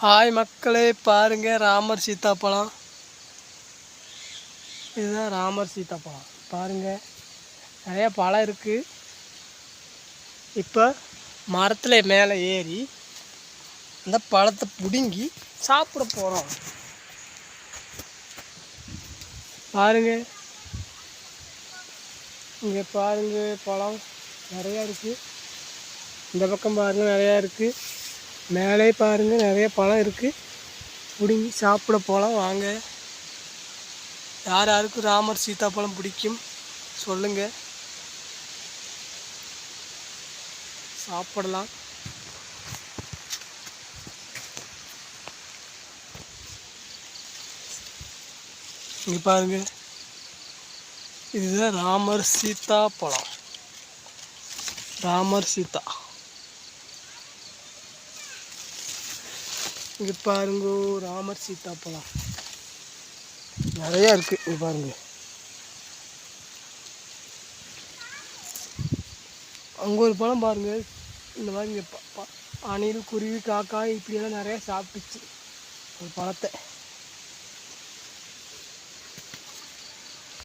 Hi மக்களே, பாருங்க ராமர் சீத்தாப்பழம். இதுதான் ராமர் சீத்தாப்பழம். பாருங்க, நிறைய பழம் இருக்கு. இப்போ மரத்தில் மேலே ஏறி அந்த பழத்தை பிடுங்கி சாப்பிட போகிறோம். பாருங்க, இங்கே பாருங்க, பழம் நிறையா இருக்குது. இந்த பக்கம் பாருங்க, நிறையா இருக்குது. மேலே பாருங்க, நிறைய பழம் இருக்குது. பிடுங்கி சாப்பிட போகலாம் வாங்க. யார் யாருக்கு ராமர் சீத்தாப்பழம் பிடிக்கும் சொல்லுங்க, சாப்பிடலாம். இங்கே பாருங்க, இதுதான் ராமர் சீத்தாப்பழம். ராமர் சீதா. இங்கே பாருங்க, ராமர் சீத்தாப்பழம் நிறையா இருக்குது. இங்கே பாருங்க, அங்கே ஒரு பழம் பாருங்க. இந்த மாதிரி இங்கே அணில், குருவி, காக்காய் இப்படியெல்லாம் நிறையா சாப்பிட்டுச்சு ஒரு பழத்தை.